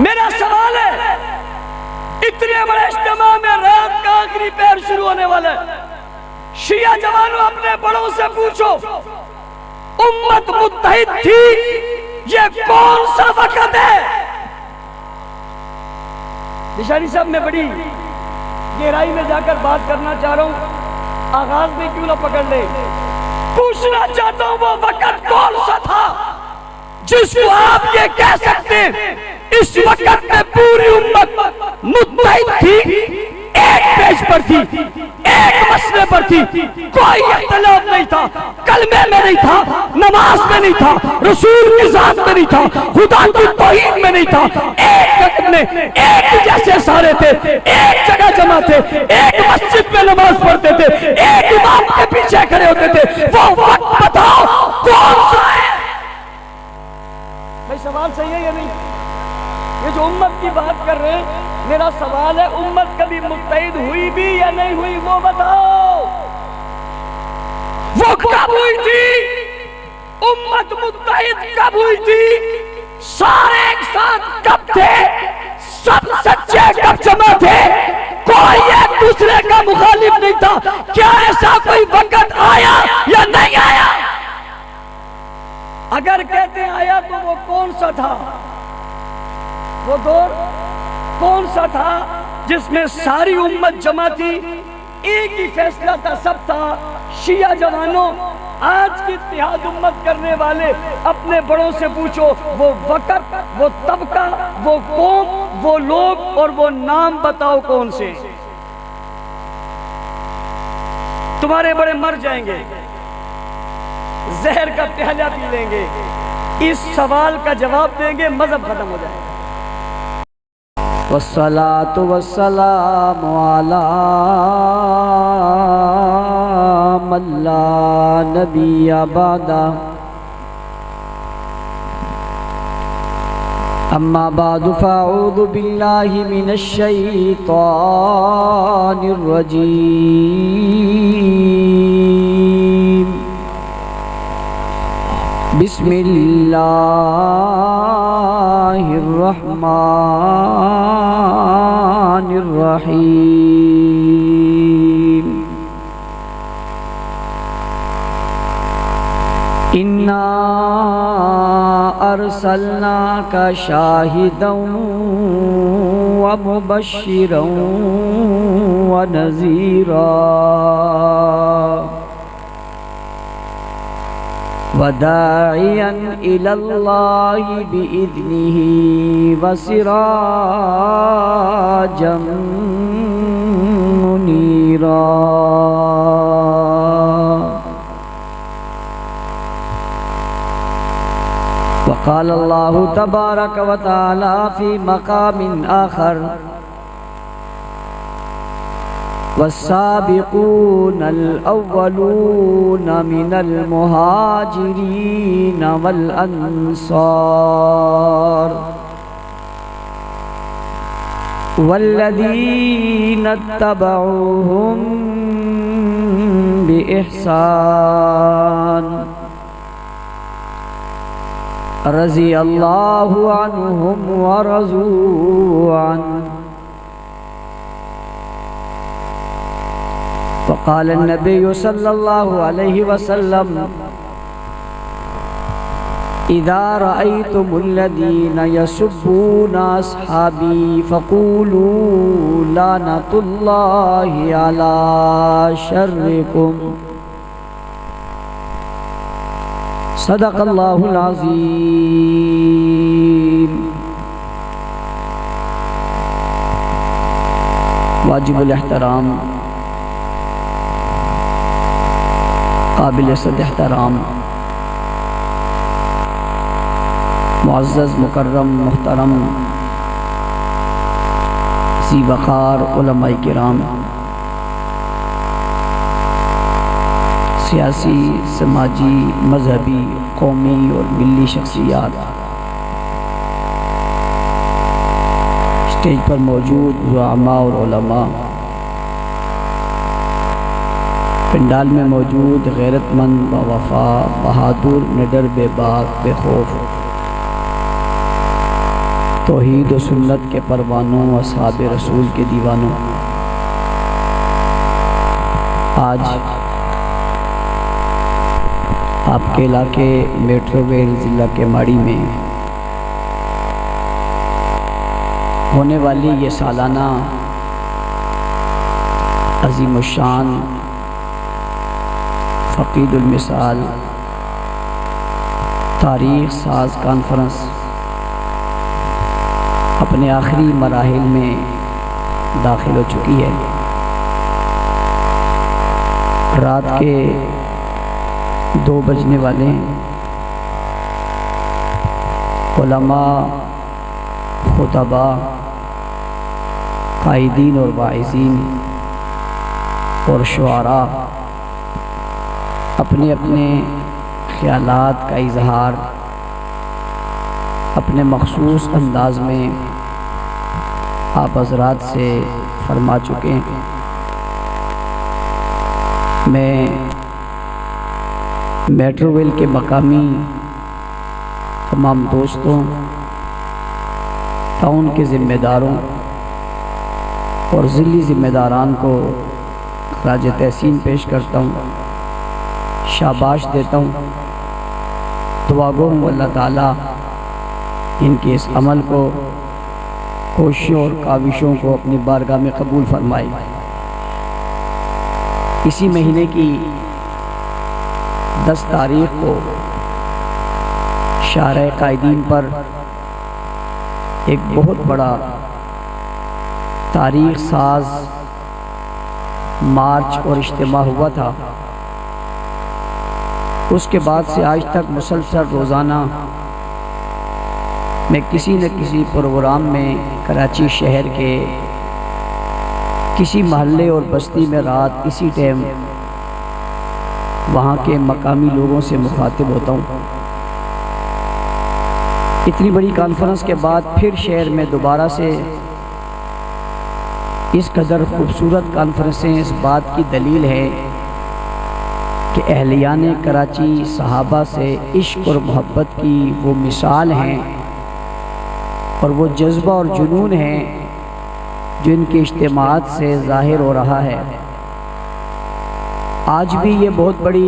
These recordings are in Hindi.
मेरा सवाल है, इतने बड़े इज्तिमा में रात का आखिरी पहर शुरू होने वाला है। शिया जवानों, अपने बड़ों से पूछो, उम्मत मुत्तहिद थी, ये कौन सा वक्त है? निशानी साहब, मैं बड़ी गहराई में जाकर बात करना चाह रहा हूं, आगाज में क्यों ना पकड़ ले। पूछना चाहता हूं, वो वक्त कौन सा था जिसको आप ये कह सकते हैं इस वक्त में पूरी उम्मत मुत्तहिद थी, एक पेज पर थी, एक मसले पर थी, कोई इख्तिलाफ नहीं था, कलमे में नहीं था, नमाज में नहीं था, रसूल की जात में नहीं था, खुदा की तौहीद में नहीं था। एक वक्त में एक जैसे सारे थे, एक जगह जमा थे, एक मस्जिद में नमाज पढ़ते थे, एक इमाम के पीछे खड़े होते थे। वो वक्त बताओ कौन सा है? भाई सवाल सही है या नहीं? ये जो उम्मत की बात कर रहे हैं, मेरा सवाल है, उम्मत कभी मुत्तहिद हुई भी या नहीं हुई, वो बताओ। वो कब हुई थी? उम्मत मुत्तहिद कब हुई थी? सारे एक साथ कब थे? सब सच्चे कब जमा थे? कोई एक दूसरे का मुखालिफ नहीं था। क्या ऐसा कोई वक्त आया या नहीं आया? अगर कहते आया तो वो कौन सा था? वो दौर कौन सा था जिसमें सारी उम्मत जमा थी, एक ही फैसला था, सब था? शिया जवानों, आज की इत्तेहाद उम्मत करने वाले अपने बड़ों से पूछो, वो वक्त, वो तबका, वो कौम, वो लोग और वो नाम बताओ कौन से? तुम्हारे बड़े मर जाएंगे, जहर का प्याला पी लेंगे, इस सवाल का जवाब देंगे, मजहब खत्म हो जाएगा। वस्सलातु वस्सलामु अला मन ला नबिय्य बअदा, अम्मा बअदु फअऊज़ु बिल्लाहि मिनश शैतानिर रजीम। बिस्मिल्लाहिर्रहमानिर्रहीम। इन्ना अरसलनाका शाहिदन व मुबश्शिरन व नज़ीरा वदाइयन इलल्लाहि बिइज़्निही वसिराजम मुनीरा। वक़ाल अल्लाहु तबारक व तआला फ़ी मक़ामिन आख़र, वस्साबिक़ूनल अव्वलून मिनल मुहाजिरीन वल अंसार वल्लज़ीना इत्तबऊहुम बिइहसान रज़ियल्लाहु अन्हुम व रज़ू अन्हु। फ़क़ाल नबी सल्लल्लाहु अलैहि वसल्लम, इज़ा रअय्तुमुल्लज़ीना यसुब्बूना अस्हाबी फ़क़ूलू लानतुल्लाहि अला शर्रिकुम। सदक़ल्लाहुल अज़ीम। वाजिबुल एहतराम, काबिल सद एहतराम, मुअज़्ज़ज़ मुकर्रम मुहतरम ज़ी वक़ार उलमाए किराम, सियासी, समाजी, मजहबी, कौमी और मिली शख्सियात, स्टेज पर मौजूद ज़ुआमा और उलमा, पंडाल में मौजूद गैरतमंद, बावफा, बहादुर, निडर, बेबाक, बेखौफ तौहीद व सुन्नत के परवानों, असहाब रसूल के दीवानों, आज आपके इलाके मेट्रोवेल ज़िला के माड़ी में होने वाली ये सालाना अज़ीमुश्शान फ़क़ीदुल मिसाल तारीख़ साज कॉन्फ्रेंस अपने आखिरी मराहिल में दाखिल हो चुकी है। रात के 2 बजने वाले हैं। उलमा, खुतबा, कायदीन और वाइज़ीन और शुआरा अपने अपने ख़यालात का इजहार अपने मख़सूस अंदाज में आप हज़रात से फरमा चुके हैं। मैं मेट्रोवेल के मकामी तमाम दोस्तों, टाउन के ज़िम्मेदारों और ज़िली ज़िम्मेदारान को खराज तहसीन पेश करता हूँ, शाबाश देता हूँ। दुआ गो हूँ अल्लाह ताला इनके इस अमल को, कोशिशों और काविशों को अपनी बारगाह में कबूल फरमाए। इसी महीने की 10 तारीख़ को शार कायदीन पर एक बहुत बड़ा तारीख़ साज मार्च और इज्तिमा हुआ था। उसके बाद से आज तक मुसलसल रोज़ाना मैं किसी न किसी प्रोग्राम में कराची शहर के किसी महल्ले और बस्ती में रात इसी टाइम वहाँ के मकामी लोगों से मुखातिब होता हूँ। इतनी बड़ी कॉन्फ्रेंस के बाद फिर शहर में दोबारा से इस कदर खूबसूरत कॉन्फ्रेंसें इस बात की दलील है कि अहलियाने कराची सहाबा से इश्क और मोहब्बत की वो मिसाल हैं और वो जज्बा और जुनून है जो इनके इज्तिमात से ज़ाहिर हो रहा है। आज भी ये बहुत बड़ी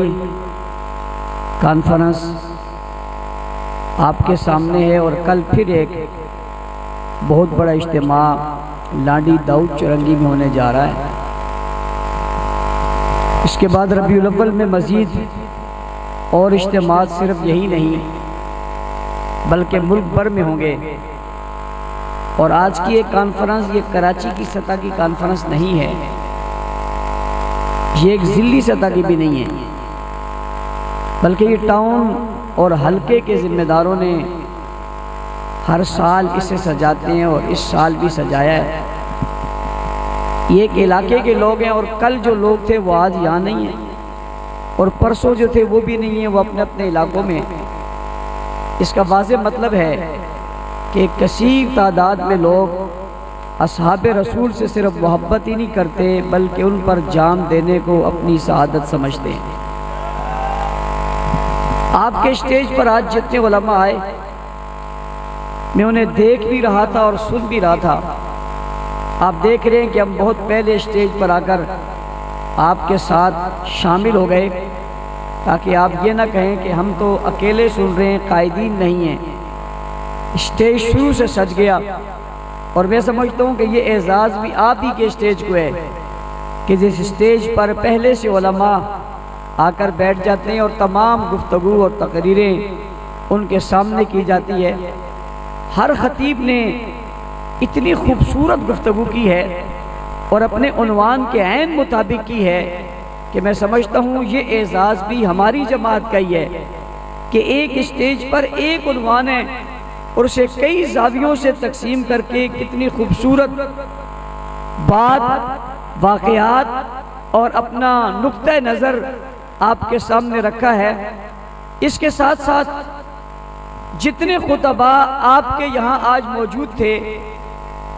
कॉन्फ्रेंस आपके सामने है और कल फिर एक बहुत बड़ा इज्तिमा लाडी दाऊद चुरंगी में होने जा रहा है। इसके बाद रबीउल अव्वल में मज़ीद और इज्तिमात सिर्फ यही नहीं बल्कि मुल्क भर में होंगे। और आज की एक कॉन्फ्रेंस ये कराची की सतह की कॉन्फ्रेंस नहीं है, ये एक ज़िली सतह की भी नहीं है, बल्कि ये टाउन और हलके के ज़िम्मेदारों ने हर साल इसे सजाते हैं और इस साल भी सजाया है। ये एक इलाके के लोग हैं और कल जो लोग थे वो आज यहाँ नहीं हैं और परसों जो थे वो भी नहीं हैं, वो अपने अपने इलाकों में। इसका वाज़ेह मतलब है कि कसीर तादाद में लोग असहाब रसूल से सिर्फ मोहब्बत ही नहीं करते बल्कि उन पर जान देने को अपनी सआदत समझते हैं। आपके स्टेज पर आज जितने उलमा आए मैं उन्हें देख भी रहा था और सुन भी रहा था। आप देख रहे हैं कि हम बहुत पहले स्टेज पर आकर आपके साथ शामिल हो गए ताकि आप ये ना कहें कि हम तो अकेले सुन रहे हैं, कायदीन नहीं हैं। स्टेज शुरू से सज गया और मैं समझता हूँ कि ये एजाज़ भी आप ही के स्टेज को है कि जिस स्टेज पर पहले से उलमा आकर बैठ जाते हैं और तमाम गुफ्तगू और तकरीरें उनके सामने की जाती है। हर खतीब ने इतनी खूबसूरत गुफ्तगू की है और अपने उन्वान के ऐन मुताबिक की है कि मैं समझता हूँ ये एजाज़ भी हमारी जमात का ही है कि एक स्टेज पर एक उन्वान है और उसे कई जावियों से तकसीम करके कितनी खूबसूरत बात, वाक़यात और अपना नुक्ता नज़र आपके सामने रखा है। इसके साथ साथ जितने खुतबा आपके यहाँ आज मौजूद थे,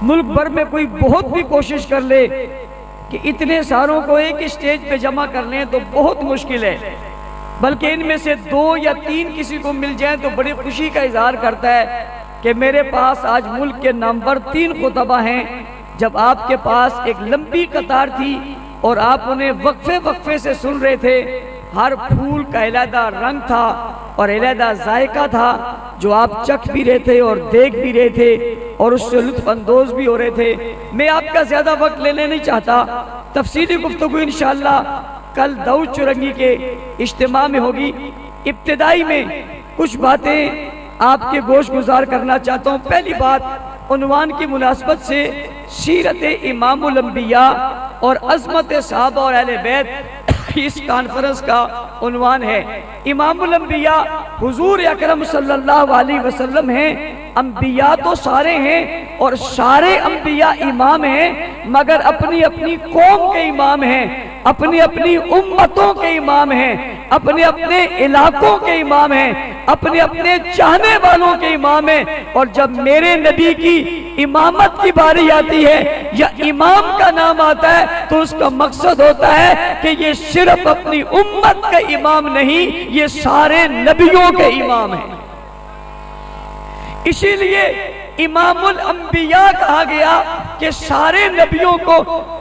मुल्क भर में कोई बहुत भी कोशिश कर ले कि इतने सारों को एक स्टेज पे जमा कर लें तो बहुत मुश्किल है, बल्कि इनमें से 2 या 3 किसी को मिल जाए तो बड़ी खुशी का इजहार करता है कि मेरे पास आज मुल्क के नंबर 3 खुतबा हैं। जब आपके पास एक लंबी कतार थी और आप उन्हें वक्फे वक्फे से सुन रहे थे, हर फूल का अलहदा रंग था और अलहदा जायका था जो आप चख भी रहे थे और देख भी रहे थे और उससे लुत्फ अंदोज भी हो रहे थे। मैं आपका ज्यादा वक्त लेने नहीं चाहता। तफसीली गुफ्तगू इंशाअल्लाह कल दाऊद चुरंगी के इज्तिमा में होगी। इब्तिदाई में कुछ बातें आपके गोश गुजार करना चाहता हूँ। पहली बात, उन्वान की मुनासबत से सीरत इमामुल अंबिया और अज़मत सहाबा और अहले बैत इस कॉन्फ्रेंस का उन्वान है। इमामुल अंबिया हुजूर अकरम सल्लल्लाहु अलैहि वसल्लम हैं। अंबिया तो सारे हैं और सारे अंबिया इमाम हैं, मगर अपनी अपनी कौम के इमाम हैं, अपनी अपनी उम्मतों के इमाम हैं, अपने अपने इलाकों के इमाम हैं, अपने अपने चाहने वालों के इमाम हैं। और जब मेरे नबी की इमामत की बारी आती है या इमाम का नाम आता है तो उसका मकसद होता है कि ये सिर्फ अपनी उम्मत का इमाम नहीं, ये सारे नबियों के इमाम हैं। इसीलिए इमामुल अंबिया कहा गया कि सारे नबियों को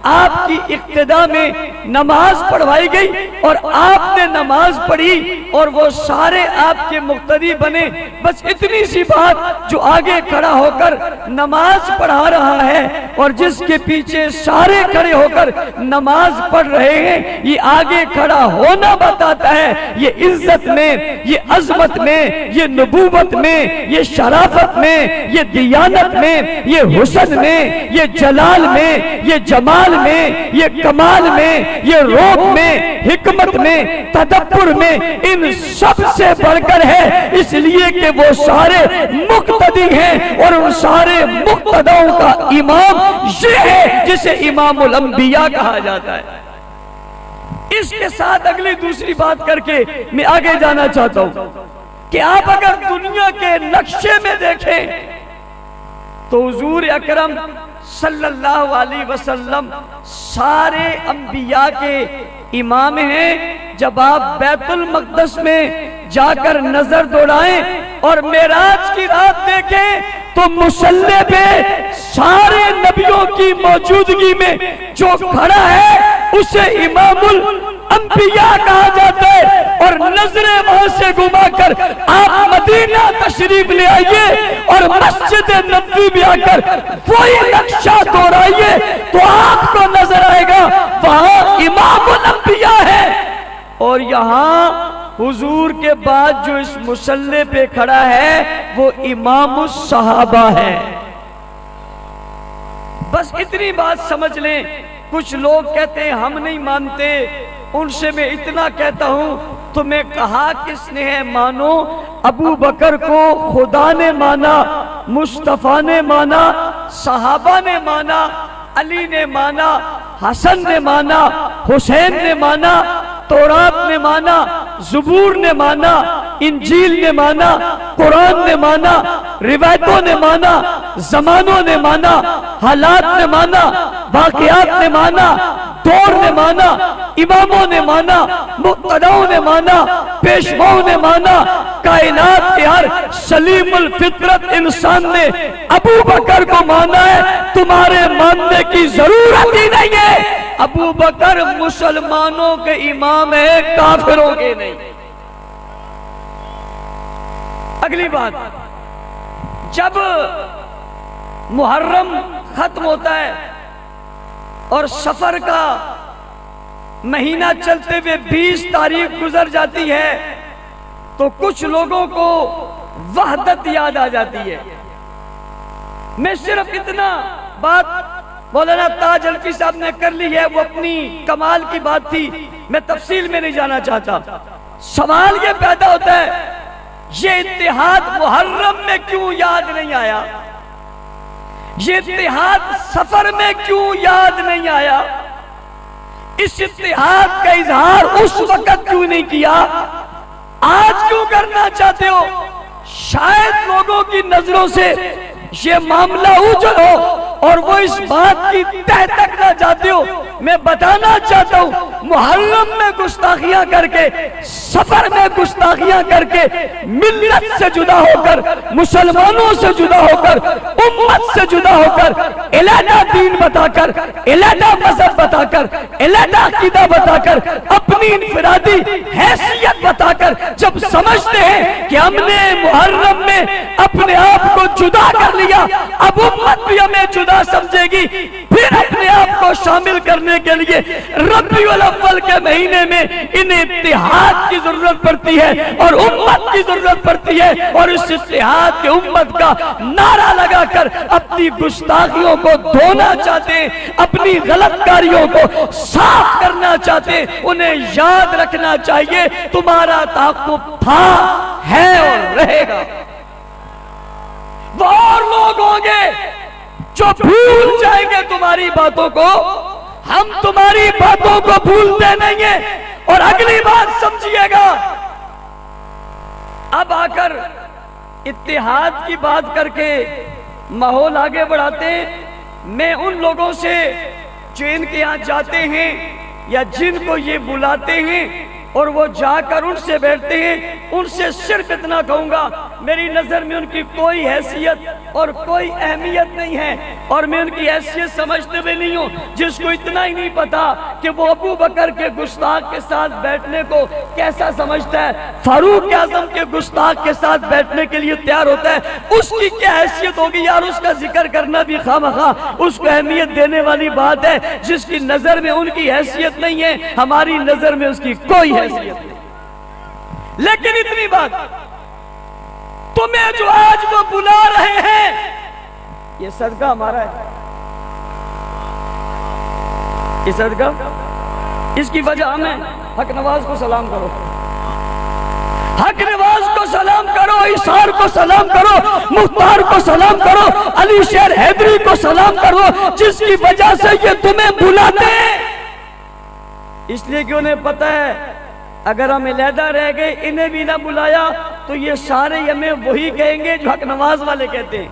आपकी इक्तिदा में नमाज पढ़वाई गई और आपने नमाज पढ़ी और वो सारे आपके मुक्तदी बने। बस इतनी सी बात, जो आगे खड़ा होकर नमाज पढ़ा रहा है और जिसके पीछे सारे खड़े होकर नमाज पढ़ रहे हैं, ये आगे खड़ा होना बताता है ये इज्जत में, ये अजमत में, ये नबूवत में, ये शराफत में, ये दियानत में, ये हुस्न में, ये जलाल में, ये जमाल में, ये कमाल में, ये रोब में, हिकमत में, तदब्बुर में, इन सब से बढ़कर है। इसलिए कि वो सारे मुक्तदी हैं और उन सारे मुक्तदाओं का इमाम ये है जिसे इमामुल अंबिया कहा जाता है। इसके साथ अगली दूसरी बात करके मैं आगे जाना चाहता हूं कि आप अगर दुनिया के नक्शे में देखें तो हुजूर अकरम सल्लल्लाहु अलैहि वसल्लम सारे अंबिया के इमाम हैं। जब आप बैतुल मक़दस में जाकर नजर दौड़ाएं और मेराज की रात देखें तो मुसल्ले पे सारे नबियों की मौजूदगी में जो खड़ा है उसे इमामुल अंबिया कहा जाता है। और नजरें वहां से घुमाकर आप मदीना तशरीफ ले आइए और मस्जिद नबवी में आकर वही नक्शा दोहराइए तो आपको नजर आएगा वहां इमामुल अंबिया है। और यहाँ हुजूर के बाद जो इस मुसल्ले पे खड़ा है वो इमामुस सहाबा है। बस इतनी बात समझ लें। कुछ लोग कहते हैं हम नहीं मानते, उनसे मैं इतना कहता हूं तुम्हें कहा किसने है मानो? अबू बकर को खुदा ने माना, मुस्तफा ने माना, सहाबा ने माना, अली ने माना, हसन ने माना, हुसैन ने माना, तौरात ने माना, ज़बूर ने माना, इंजील ने माना, कुरान ने माना, रिवायतों ने माना, जमानों ने माना, हालात ने माना, वाक़ियात ने माना, दौर ने माना, इमामों ने माना, मुक्तदाओं ने माना, पेशवाओं ने माना। कायनात के हर सलीमुल फितरत इंसान ने अबू बकर को माना है। तुम्हारे मानने की जरूरत ही नहीं है। अबू बकर मुसलमानों के इमाम है, काफिरों के नहीं। अगली बात, जब मुहर्रम खत्म होता है और सफर का महीना चलते हुए 20 तारीख गुजर जाती है तो कुछ लोगों को वहदत याद आ जाती है। मैं सिर्फ इतना बात मौलाना ताज अलवी साहब ने कर ली है, वो अपनी कमाल की बात थी, मैं तफसील में नहीं जाना चाहता। सवाल ये पैदा होता है ये इत्तिहाद मुहर्रम में क्यों याद नहीं आया, ये इत्तिहाद सफर में क्यों याद नहीं आया, इस इत्तिहाद का इजहार उस वक्त क्यों नहीं किया, आज क्यों करना चाहते हो? शायद लोगों की नजरों से ये मामला उजल हो और वो इस बात की तह तक ना जाते हो मैं बताना चाहता हूँ मुहर्रम में गुस्ताखियां करके, सफर में गुस्ताखियां करके, मिल्लत से जुदा होकर, मुसलमानों से जुदा होकर, उम्मत से जुदा होकर, इलादा दीन बताकर, इलादा मजहब बताकर, इलादा अकीदा बताकर, अपनी इनफरादी हैसियत बताकर जब समझते हैं कि हमने मुहर्रम में अपने आप को जुदा कर लिया, अब उम्मत भी हमें जुदा समझेगी, फिर अपने आप को शामिल करने के लिए रबीउल अव्वल के महीने में इन्हें इत्तेहाद की जरूरत पड़ती है और उम्मत की जरूरत पड़ती है। और इस इत्तेहाद के उम्मत का नारा लगाकर अपनी गुस्ताखियों को धोना चाहते हैं, अपनी गलतकारियों को साफ करना चाहते हैं। उन्हें याद रखना चाहिए तुम्हारा ताक़ुब था, है और रहेगा। वो और लोग होंगे जो भूल जाएंगे तुम्हारी बातों को, हम तुम्हारी बातों को भूलते नहीं है। और अगली बात समझिएगा, अब आकर इत्तेहाद की बात करके माहौल आगे बढ़ाते हैं। मैं उन लोगों से जो इनके यहाँ जाते हैं या जिनको ये बुलाते हैं और वो जाकर उनसे बैठते हैं, उनसे सिर्फ इतना कहूंगा, मेरी नजर में उनकी कोई हैसियत और कोई अहमियत नहीं है। और मैं उनकी हैसियत समझते भी नहीं हूँ जिसको इतना ही नहीं पता कि वो अबू बकर के गुस्ताख के साथ बैठने को कैसा समझता है, फारूक आजम के गुस्ताख के साथ बैठने के लिए तैयार होता है। उसकी क्या हैसियत होगी यार, उसका जिक्र करना भी खामखा उसको अहमियत देने वाली बात है जिसकी नजर में उनकी हैसियत नहीं है, हमारी नजर में उसकी कोई हैसियत नहीं। लेकिन इतनी बात, तुम्हें जो आज वो बुला रहे हैं ये सदका हमारा है, ये सदका, इसकी वजह हमें हक नवाज को सलाम करो, हक नवाज को सलाम करो, इशार को सलाम करो, मुख्तार को सलाम करो, अली शेर हैदरी को सलाम करो, जिसकी वजह से ये तुम्हें बुलाते हैं। इसलिए कि उन्हें पता है अगर हम अलहदा रह गए, इन्हें भी ना बुलाया तो ये सारे हमें वही कहेंगे जो हक नवाज वाले कहते हैं।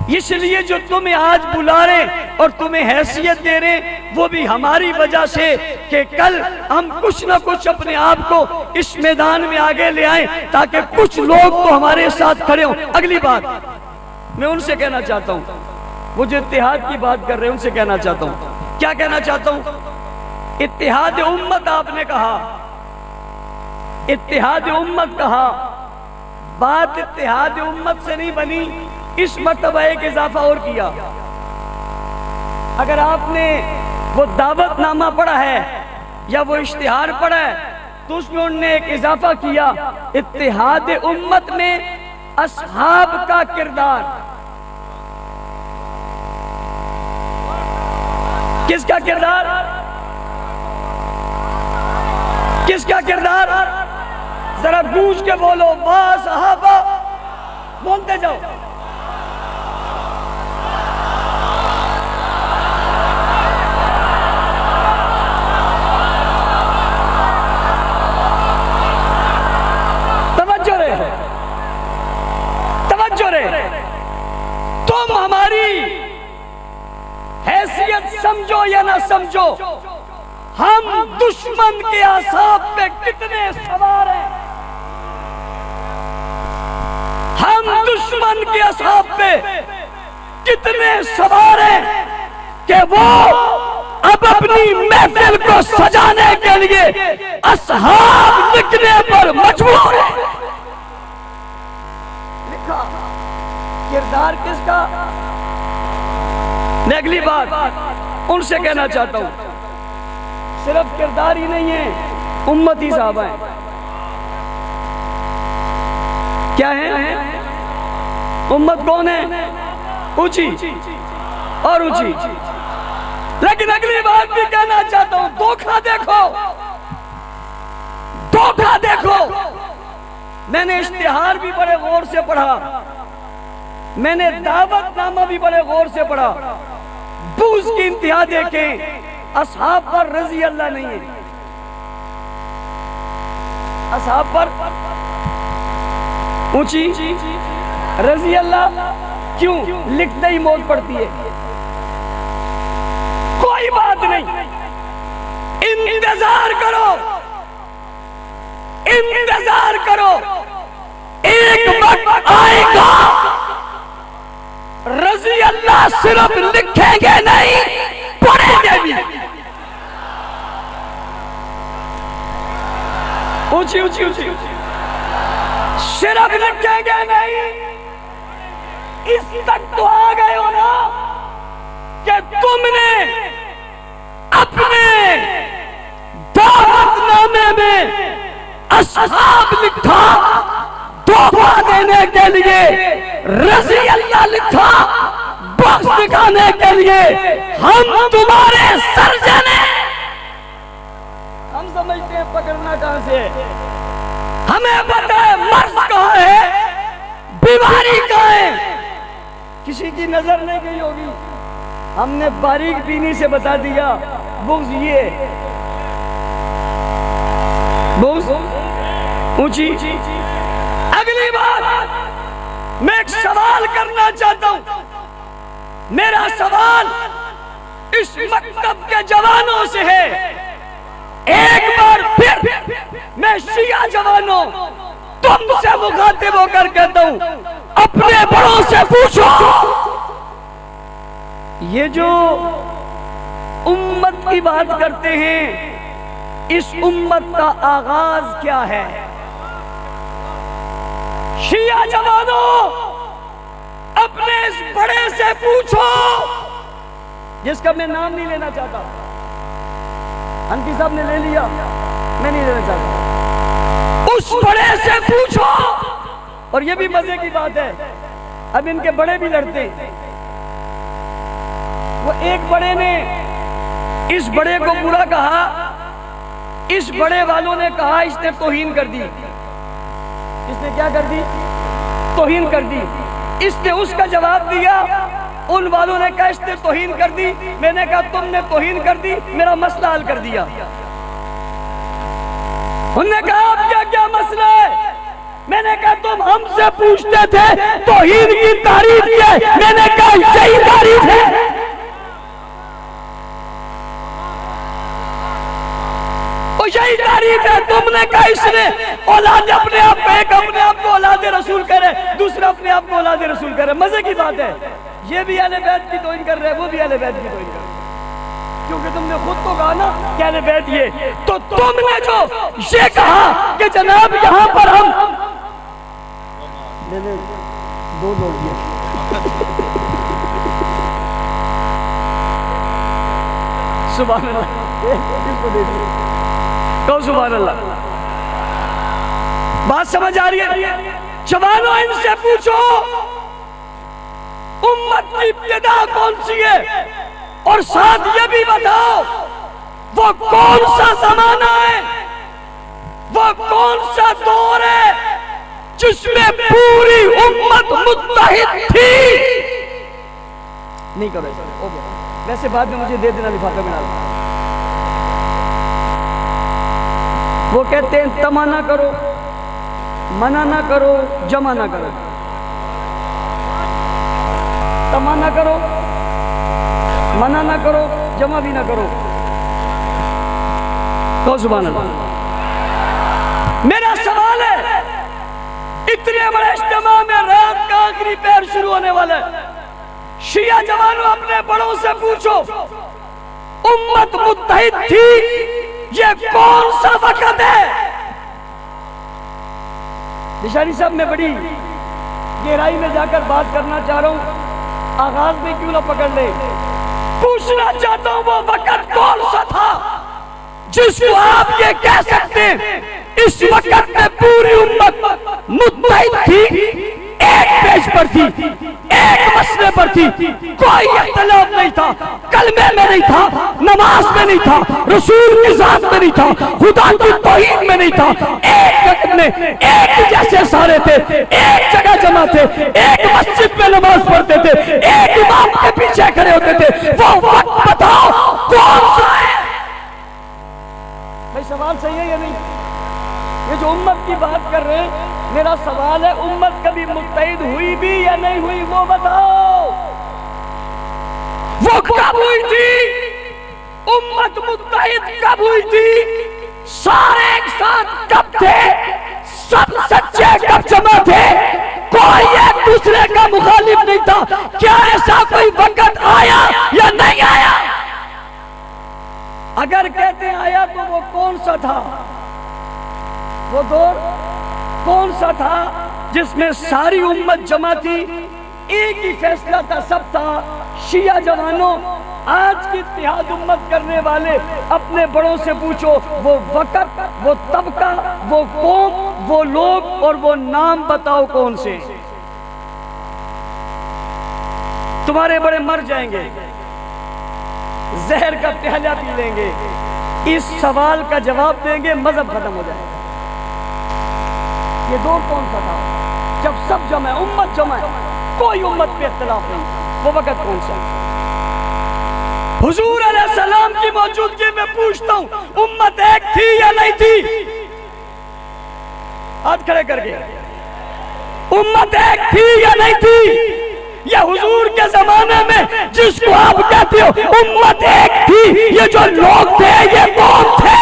इसलिए जो तुम्हें आज बुला रहे और तुम्हें हैसियत दे रहे, वो भी हमारी वजह से कि कल हम कुछ ना कुछ अपने आप को इस मैदान में आगे ले आए ताकि कुछ लोग तो हमारे साथ खड़े हों। अगली बात मैं उनसे कहना चाहता हूँ, वो जो इत्तेहाद की बात कर रहे हैं उनसे कहना चाहता हूँ। क्या कहना चाहता हूँ? इत्तेहाद उम्मत आपने कहा, इत्तेहाद उम्मत कहा, बात इत्तेहाद उम्मत से नहीं बनी, इस मर्तबा एक इजाफा और किया। अगर आपने वो दावतनामा पढ़ा है या वो इश्तिहार पढ़ा है तो उसमें उन्होंने एक इजाफा किया, इत्तेहाद उम्मत में असहाब का किरदार। किसका किरदार? किसका किरदार? जरा गूंज के बोलो, वाह सहाबा, बोलते जाओ। तुम हमारी हैसियत समझो या ना समझो, हम दुश्मन के आसाब पे कितने सवार हैं, हम दुश्मन के आसाब पे कितने सवार हैं कि वो अब अपनी महफिल को सजाने के लिए असहाब लिखने पर मजबूर है। लिखा किरदार किसका? मैं अगली बात उनसे कहना चाहता हूं, सिर्फ किरदार ही नहीं है, उम्मती साहब हैं। क्या है? उम्मत कौन है? ऊंची और ऊंची। लेकिन अगली बात भी कहना चाहता हूं, धोखा देखो, धोखा देखो। मैंने इश्तिहार भी बड़े गौर से पढ़ा, मैंने दावतनामा भी बड़े गौर से पढ़ा। बूझ की इंतहा देखें, असहाब पर रजी अल्लाह नहीं है, असहाब पर ऊंची रजी अल्लाह क्यों? लिखते ही मौत पड़ती है। कोई बात नहीं, इंतजार करो, इंतजार करो, एक वक्त आएगा रजी अल्लाह सिर्फ लिखेंगे नहीं पढ़ेंगे भी। ऊंची ऊंची ऊंची, सिर्फ लिखेंगे नहीं, इस तक तो आ गए हो ना कि तुमने अपने दावतनामे में असहाब लिखा धोखा देने के लिए, रज़ी अल्लाह लिखा बख्श दिखाने के लिए। हम तुम्हारे सर्जन हैं। हम समझते हैं पकड़ना कहां से है, हमें पता है मर्ज कहां है, बीमारी कहां है। किसी की नजर नहीं गई होगी, हमने बारीक बीनी से बता दिया बुग़्ज़ ये, बुग़्ज़ ऊंची। अगली बात मैं एक सवाल करना चाहता हूं, मेरा सवाल इस मकतब के जवानों से है। एक बार फिर मैं शिया जवानों तुमसे मुखातिब होकर कहता हूं, अपने बड़ों से पूछो, ये जो उम्मत की बात करते हैं, इस उम्मत का आगाज क्या है? शिया जवानों अपने इस बड़े से पूछो, जिसका मैं नाम नहीं लेना चाहता, हनफी साहब ने ले लिया, मैं नहीं लेना चाहता, उस बड़े से पूछो। और ये भी मजे की बात है, अब इनके बड़े भी लड़ते हैं। वो एक बड़े ने इस बड़े को बुरा कहा, इस बड़े वालों ने कहा इसने तौहीन कर दी। इसने क्या कर दी? तौहीन कर दी। इसने उसका जवाब दिया, उन वालों ने कहा इसने तौहीन कर दी। मैंने कहा तुमने तौहीन कर दी, मेरा मसला हल कर दिया। उन्होंने कहा अब क्या क्या मसला है? मैंने कहा तुम हमसे पूछते थे तौहीन की तारीफ है, मैंने कहा यही तारीफ है। यही तारीफ है। तुमने कहा इसने औलाद अपने आप को, एक अपने आप को औलाद रसूल करे, दूसरा अपने आप को औलाद रसूल करे। मजे की बात है, ये भी अहले बैत की तौहीन कर रहे हैं, वो भी अहले बैत की तौहीन कर रहे हैं, क्योंकि तुमने खुद तो कहा ना कि अहले बैत ये। तो तुमने जो ये कहा कि जनाब यहां पर हम दो लोग सुभान अल्लाह, इसको दे दो तो सुभान अल्लाह। बात समझ आ रही है? जवानों इनसे पूछो उम्मत की इब्तिदा कौन सी है, और साथ ये भी बताओ वो कौन सा जमाना है, वो कौन सा दौर है जिसमें पूरी उम्मत मुत्तहिद थी। नहीं करो वैसे बाद में मुझे दे देना लिफाफे में डाल। वो कहते हैं तमाना करो, मना ना करो, जमा ना करो। तमाना करो, मना ना करो, जमा भी ना करो। तो सुभान अल्लाह। मेरा सवाल है, इतने बड़े इज्तिमा में रात का आखिरी पैर शुरू होने वाला है, शिया जवानों अपने बड़ों से पूछो उम्मत मुत्तहिद थी, ये कौन सा वक्त है? निशानी साहब मैं बड़ी गहराई में जाकर बात करना चाह रहा हूं, आगाज में क्यों ना पकड़ ले। पूछना चाहता हूं वो वक्त कौन सा था जिसको आप ये कह सकते हैं इस वक्त में पूरी उम्मत मुत्तहिद थी, एक पेज पर थी, एक मसले पर थी, कोई इख्तिलाफ नहीं था, कलमे में नहीं था, नमाज में नहीं था, रसूल की जात में नहीं था, खुदा की तौहीद में नहीं था। एक वक्त में एक जैसे सारे थे, एक जगह जमा थे, एक मस्जिद में नमाज पढ़ते थे, एक इमाम के पीछे खड़े होते थे। वो वक्त बताओ कौन सा है? भाई सवाल सही है या नहीं? ये जो उम्मत की बात कर रहे हैं, मेरा सवाल है उम्मत कभी मुत्तहिद हुई भी या नहीं हुई, वो बताओ। वो कब हुई थी उम्मत मुत्तहिद कब हुई थी? सारे एक साथ कब थे? सब सच्चे कब जमा थे? कोई एक दूसरे का मुखालिफ नहीं था। क्या ऐसा कोई वक्त आया या नहीं आया? अगर कहते आया तो वो कौन सा था? वो दौर कौन सा था जिसमें सारी उम्मत जमा थी, एक ही फैसला था, सब था? शिया जवानों, आज की इत्तेहाद उम्मत करने वाले अपने बड़ों से पूछो, वो वक्त, वो तबका, वो कौम, वो लोग और वो नाम बताओ कौन से? तुम्हारे बड़े मर जाएंगे, जहर का प्याला पी लेंगे, इस सवाल का जवाब देंगे, मजहब खत्म हो जाएगा। ये दौर कौन सा था जब सब जमा है, उम्मत जमा है, कोई उम्मत पे इख्तिलाफ नहीं? वो वक्त कौन सा? हुजूर अलैहिस्सलाम की मौजूदगी में पूछता हूं, उम्मत एक थी या नहीं थी? हाथ खड़े करके, उम्मत एक थी या नहीं थी? या हुजूर के जमाने में जिसको आप कहते हो उम्मत एक थी, ये जो लोग थे ये कौन थे?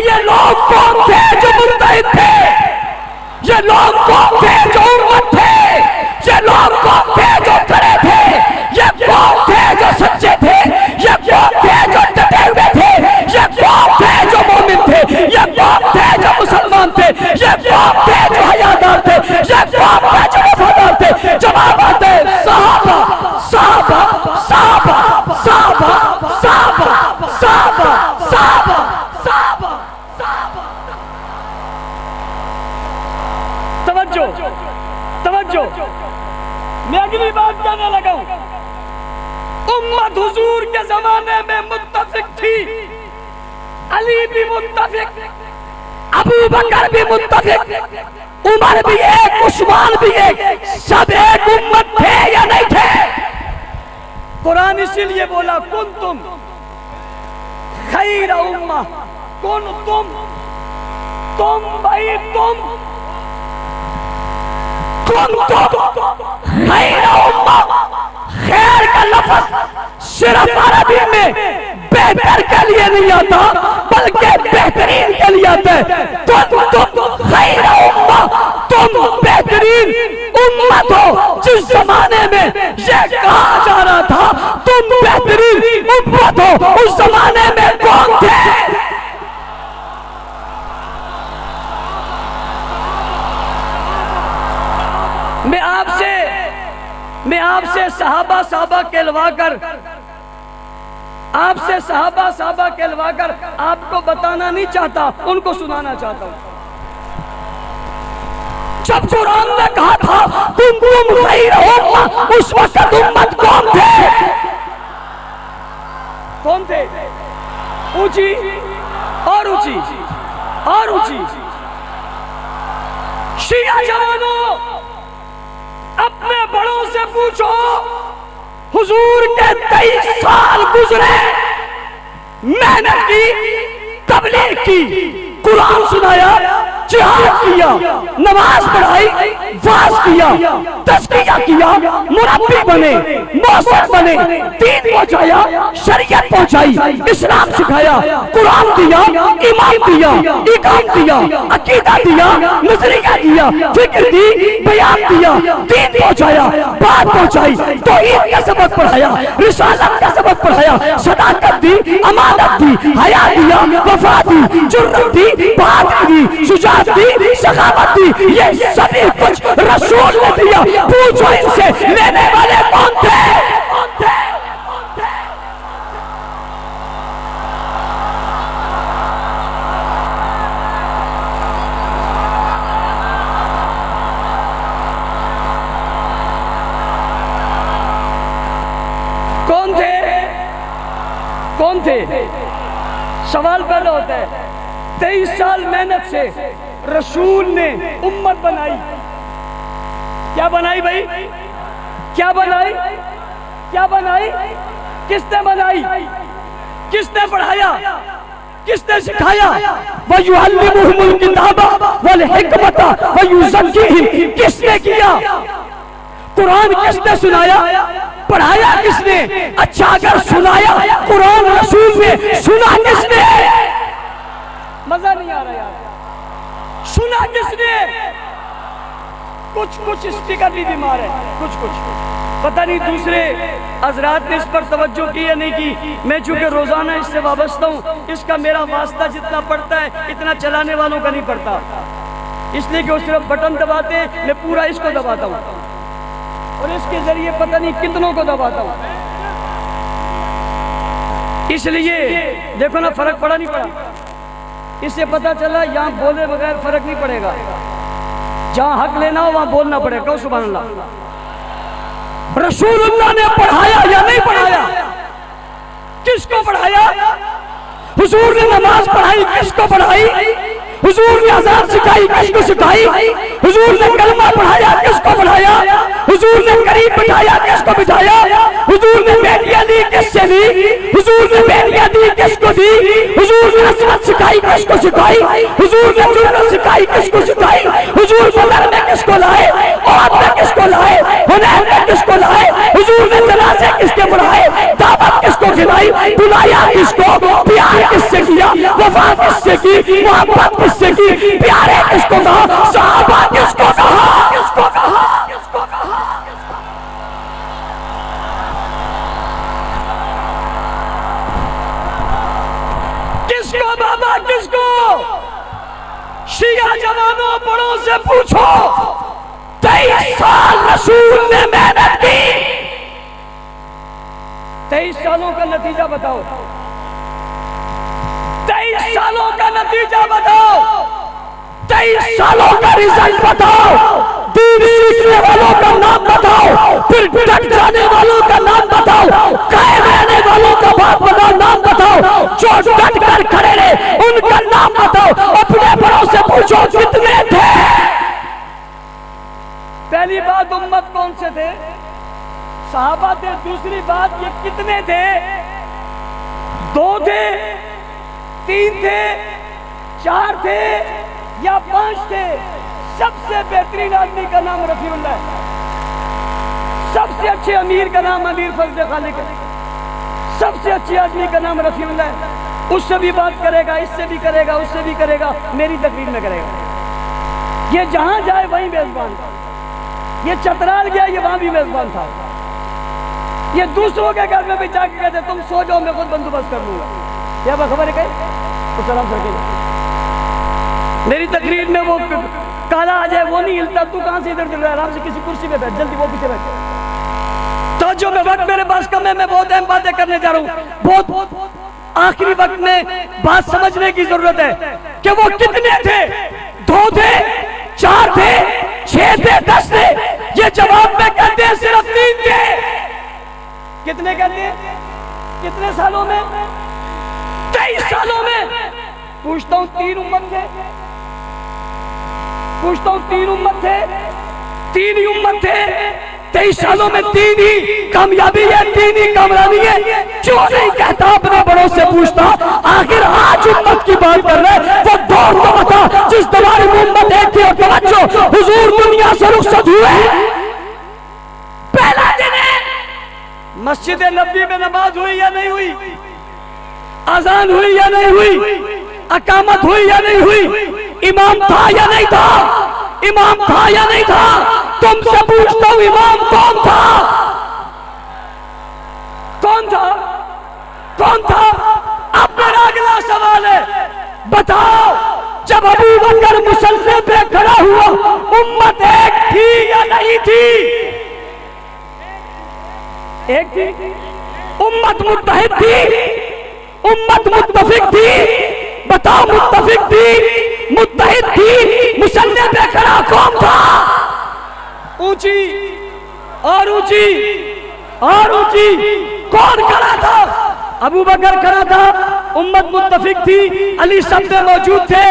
ये लोग कौन थे जो मुत्तहिद थे? ये लोग कौन थे जो उम्मत थे? ये लोग कौन थे जो खड़े थे? ये कौन थे जो सच्चे थे? ये कौन थे जो डटे हुए थे? ये कौन थे जो मोमिन थे? ये कौन थे जो मुसलमान थे? ये कौन थे जो हयादार थे? ये कौन थे जो वफादार थे? जवाब आते सहाबा, सहाबा, सहाबा, सहाबा, सहाबा, सहाबा, सहाबा, सहाबा। तवज्जो, तवज्जो, मैं अगली बात कहने लगा हूं। उम्मत हुजूर के जमाने में मुत्तफिक थी, अली भी मुत्तफिक, अबू बकर भी मुत्तफिक, उमर भी एक, उस्मान भी एक, सब एक उम्मत थे या नहीं थे? कुरान इसीलिए बोला कुंतुम खैर उम्मा, कौन तुम भाई तुम खैर उम्मा। खैर का लफ्ज सिर्फ अरबी में बेहतर के लिए नहीं आता, बल्कि बेहतरीन के लिए आता है। तुम खैर उम्मा, तुम बेहतरीन उम्मत हो। जिस जमाने में ये कहा जा रहा था तुम बेहतरीन उम्मत हो, उस जमाने में कौन थे? मैं आपसे सहाबा साहबा कहलवाकर, आपसे सहाबा साहबा कहलवाकर आपको बताना नहीं चाहता, उनको सुनाना चाहता हूं। जब कुरान ने कहा था तुम खैर उम्मा, उस वक्त उम्मत कौन थे? कौन थे? ऊंची और ऊंची और ऊंची। शिया जवानों, अपने बड़ों से पूछो, हुजूर के 23 साल गुजरे, मेहनत की, तबलीग की, कुरान सुनाया, जिहाद किया, नमाज पढ़ाई, वाज किया, तज़किया किया, मुरब्बी बने, मौसम बने, दीन पहुंचाया, शरीयत पहुंचाई, इस्लाम सिखाया, कुरान दिया, ईमान दिया, इकाम दिया, अकीदा दिया, नजरिया दिया, फिक्र दी, बयान दिया, दीन पहुंचाया, बात पहुंचाई, तौहीद का सबक पढ़ाया, रिसालत का सबक पढ़ाया, सदाकत दी, अमानत दी, हया दिया, वफा दी, जुर्रत दी, बहादुरी दी, शुजाअत दी, सखावत दी, ये सभी कुछ रसूल ने दिया। पूछो इनसे लेने वाले कौन थे? कौन थे? कौन थे? सवाल पैदा होता है। 23 साल मेहनत से रसूल ने उम्मत बनाई। क्या बनाई भाई? क्या बनाई? क्या बनाई? किसने बनाई? किसने पढ़ाया? किसने सिखाया? वयुअल्लिमुहुमुल किताबा वल हिकमता वयुज़क्कीहिम, किसने किया? कुरान किसने सुनाया? पढ़ाया किसने? अच्छा अगर सुनाया कुरान रसूल ने, सुना किसने? मजा नहीं आ रहा यार। सुना किसने? कुछ स्पीकर भी बीमार है, कुछ पता नहीं दूसरे हजरात ने इस पर तवज्जो की या नहीं की। मैं चूंकि रोजाना इससे वाबस्ता हूँ, इसका मेरा वास्ता जितना पड़ता है इतना चलाने वालों का नहीं पड़ता, इसलिए कि वो सिर्फ बटन दबाते, मैं पूरा इसको दबाता हूँ और इसके जरिए पता नहीं कितनों को दबाता हूँ। इसलिए देखो ना, फर्क पड़ा नहीं पड़ा? इससे पता चला यहाँ बोले बगैर फर्क नहीं पड़ेगा, जहाँ हक लेना हो वहाँ बोलना पड़ेगा। कहो सुभान अल्लाह। रसूलुल्लाह ने पढ़ाया या नहीं पढ़ाया? किसको पढ़ाया? हुजूर ने नमाज पढ़ाई, किसको पढ़ाई? हुजूर ने अज़ान सिखाई, किसको सिखाई? हुजूर ने कलमा पढ़ाया, किसको पढ़ाया? हुजूर ने करीब बिठाया, किसको बिठाया? हुजूर ने बेटियां दी, किससे दी? हुजूर ने बेटियां दी, किसको दी? हुजूर ने असमत सिखाई, किसको सिखाई? हुजूर ने जुर्रत सिखाई, किसको सिखाई? हुजूर बदर में किसको लाए? औद में किसको लाए? हुनैन में किसको लाए? हुजूर ने जनाजे किसके पढ़ाए? दावत किसको खिलाई? बुलाया किसको? प्यार किससे किया? वफा किससे की? मोहब्बत किससे की? प्यारे किसको कहा? सहाबा किसको कहा? किसको कहा? किसको कहा? किसको बाबा, किसको? शिया जवानों बड़ों से पूछो, 23 साल रसूल ने मेहनत की, 23 सालों का नतीजा बताओ। 23 सालों का नतीजा बताओ, 23 सालों का रिजल्ट बताओ। दीन सीखने वालों का नाम बताओ, फिर डट जाने वालों का नाम बताओ, कायम रहने वालों का बाप बताओ, नाम बताओ, जो डट कर खड़े रहे उनका नाम बताओ। अपने बड़ों से पूछो कितने थे? पहली बात, उम्मत कौन से थे? सहाबा थे। दूसरी बात, ये कितने थे? 2 थे, 3 थे, 4 थे या 5 थे? सबसे बेहतरीन आदमी का नाम रफीउल्लाह है, सबसे अच्छे अमीर का नाम अमीर फजल खालिक है, सबसे अच्छे आदमी का नाम रफीउल्लाह है। उससे भी बात करेगा, इससे भी करेगा, उससे भी करेगा, मेरी तकरीर में करेगा। ये जहां जाए वहीं मेजबान था। ये चतराल गया, ये वहां भी मेजबान था। ये दूसरों के घर में भी जाके कहते तुम सो जाओ, मैं खुद बंदोबस्त कर लूंगा। क्या खबर है? कहीं तो सलाम सर, मेरी तकरीर में वो काला आ जाए वो नहीं हिलता, तू कहां से इधर चल रहा है? आराम से किसी कुर्सी पे बैठ, जल्दी वो पीछे बैठ। तो जो मैं वक्त मेरे पास कम है, मैं बहुत अहम बातें करने जा रहा हूँ। बहुत आखिरी वक्त में बात समझने की जरूरत है कि वो कितने थे? 2 थे, 4 थे, 6 थे, 10 थे? ये जवाब में कहते हैं सिर्फ 3 थे। कितने कहते हैं? कितने सालों में? 23 सालों में। पूछता हूं 3 उम्मत थे? पूछता हूं 3 उम्मत थे? 3 ही उम्मत थे। 23 सालों में 3 ही कामयाबी है, 3 ही कामयाबी है। क्यों नहीं कहता? अपने बड़ों से पूछता। आखिर आज उम्मत की बात कर रहे, वो दौर तो बता जिस दौर में उम्मत एक थी। और तवज्जो, हुजूर दुनिया से रुखसत हुए, पहला दिन है, मस्जिद नबी में नमाज हुई या नहीं हुई? अजान हुई या नहीं हुई? अकामत हुई या नहीं हुई? इमाम था या नहीं था? इमाम था या नहीं था? तुमसे पूछता हूं, इमाम कौन था? कौन था? कौन था? अब मेरा अगला सवाल है, बताओ जब अबू बकर मुसल्ले पे खड़ा हुआ, उम्मत एक थी या नहीं थी? एक थी। उम्मत मुत्तहिद थी? उम्मत मुत्तफिक थी? बताओ, मुत्तफिक थी, मुत्तहिद थी? मुसल्ले पे खड़ा कौन था? ऊंची और ऊंची और ऊंची कौन खड़ा था? अबू बकर खड़ा था। उम्मत मुत्तफिक थी, अली सब में मौजूद थे।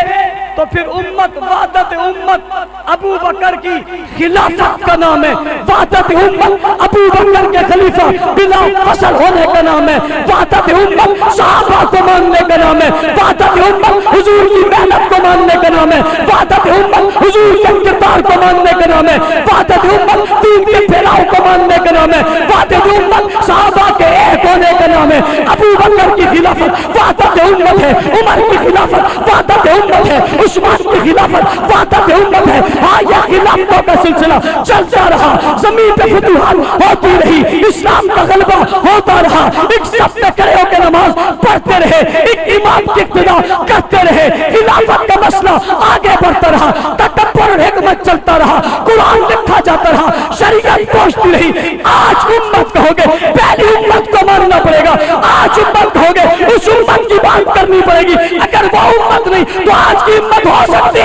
तो फिर उम्मत वादत उम्मत अबू बकर की खिलाफत का नाम है। वादत उम्मत अबू बकर के खलीफा बिला फसल होने का नाम है। वादत उम्मत सहाबा को मानने का नाम है। वादत उम्मत हुजूर की मेहनत को मानने का नाम है। वादत उम्मत हुजूर के किरदार को मानने का नाम है। वादत उम्मत दीन के फैलाव को मानने का नाम है। वादत उम्मत सहाबा के एक होने का नाम है। अबू बकर की खिलाफत वादत उम्मत है। उमर की खिलाफत वादत उम्मत है। उस्मान की खिलाफत वादत उम्मत है। हाँ, यह खिलाफतों का सिलसिला चलता रहा। जमीन पे फतूहात होती रही, इस्लाम का गलबा होता रहा। एक सब पे खड़े होकर नमाज पढ़ते रहे, एक इमाम की इक्तिदा करते रहे। खिलाफत का मसला आगे बढ़ता रहा, तकब्बुर और हिकमत चलता रहा, कुरान लिखा जाता रहा, शरीयत पहुंचती रही। आज उम्मत कहोगे, पहली उम्मत को मानना पड़ेगा। आज उम्मत कहोगे, उस उम्मत की बात करनी पड़ेगी। अगर वो उम्मत नहीं तो आज की उम्मत हो सकती।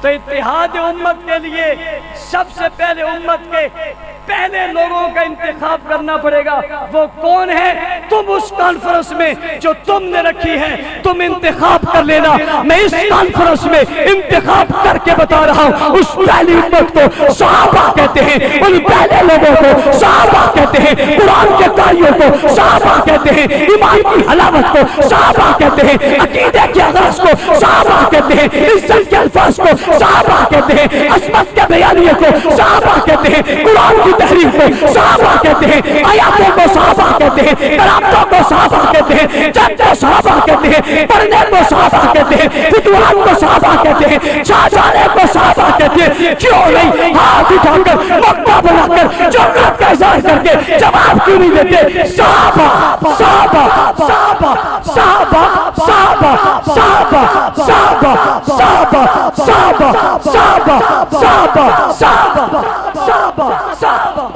तो इत्तेहाद उम्मत के लिए सबसे पहले उम्मत के पहले लोगों का इंतखाब करना पड़ेगा। वो कौन है? तुम उस कॉन्फ्रेंस में जो तुमने रखी है तुम इंतखाब कर लेना। मैं इस कॉन्फ्रेंस में इंतखाब करके बता रहा हूँ। उस पहली उम्मत को सहाबा कहते हैं, उन पहले लोगों को सहाबा कहते हैं, कुरान के कारियों को सहाबा कहते हैं, ईमान की हलावत को सहाबा कहते हैं, अकीदे के आगाज को सहाबा कहते हैं, इज्जत के अल्फाज को सहाबा कहते हैं, असमत के बयानिए को सहाबा कहते हैं, कुरान की तहरीर को सहाबा कहते हैं, आयातों को सहाबा कहते हैं, करामतों को सहाबा कहते हैं, जब को सहाबा कहते हैं, पढ़ने को सहाबा कहते हैं, फुतुहात को सहाबा कहते हैं, शाहजहां को सहाबा कहते हैं। क्यों नहीं हाथ उठाकर मक्का बनाकर जन्नत का इज़हार करके जवाब क्यों नहीं देते? सहाबा सहाबा सहाबा सहाबा सहाबा सहाबा सहाबा सहाबा सहाबा सहाबा सहाबा सहाबा सहाबा।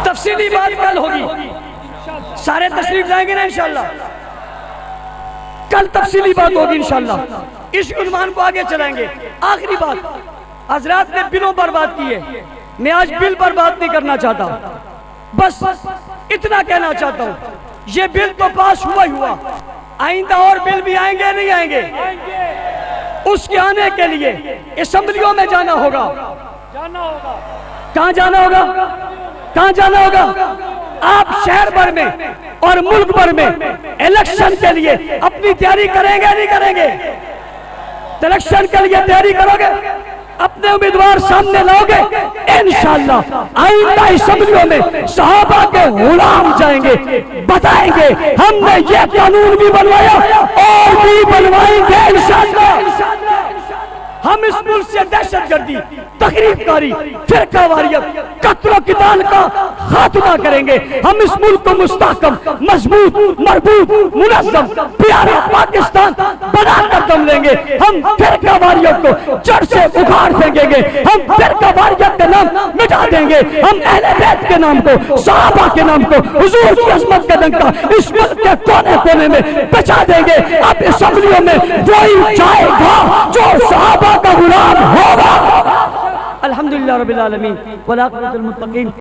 तफसीली बात कल होगी, सारे तशरीफ जाएंगे ना इंशाल्लाह। कल तफसीली बात होगी इंशाल्लाह। इस उन्वान को आगे चलाएंगे। आखिरी बात, हजरात ने बिलों पर बात की है, मैं आज बिल पर बात नहीं करना चाहता। बस इतना कहना चाहता हूँ, ये बिल तो पास हुआ ही हुआ, आइंदा और बिल भी आएंगे नहीं आएंगे? उसके आने के लिए असेंबलियों में जाना होगा। कहाँ जाना होगा? कहाँ जाना होगा? आप शहर भर में और मुल्क भर में इलेक्शन के लिए अपनी तैयारी करेंगे नहीं करेंगे? इलेक्शन के लिए तैयारी करोगे, अपने उम्मीदवार सामने लाओगे, इंशाअल्लाह आइंदा असेंबलियों में सहाबा के गुलाम जाएंगे, बताएंगे हमने ये कानून भी बनवाया और भी बनवाएंगे इंशाअल्लाह। हम इस मुल्क से दहशतगर्दी, तकरीबकारी, फिरकावारियत, कत्ल क़िताल का खात्मा करेंगे। हम इस मुल्क को मुस्तहकम, मजबूत, मरबूत, मुनज़्ज़म, प्यारा पाकिस्तान बनाकर दम लेंगे। हम फिरकावारियत को जड़ से उखाड़ फेंकेंगे। हम फिरकावारियत का नाम मिटा देंगे। हम अहले बैत के नाम को, सहाबा के नाम को, हुजूर की अज़मत का डंका इस मुल्क के कोने कोने में बचा देंगे। अब असेंबलियों में वही जाएगा जो सहाबा का गुलाम होगा। अल्हम्दुलिल्लाह रब्बिल आलमीन वल आक़िबतुल मुत्तक़ीन।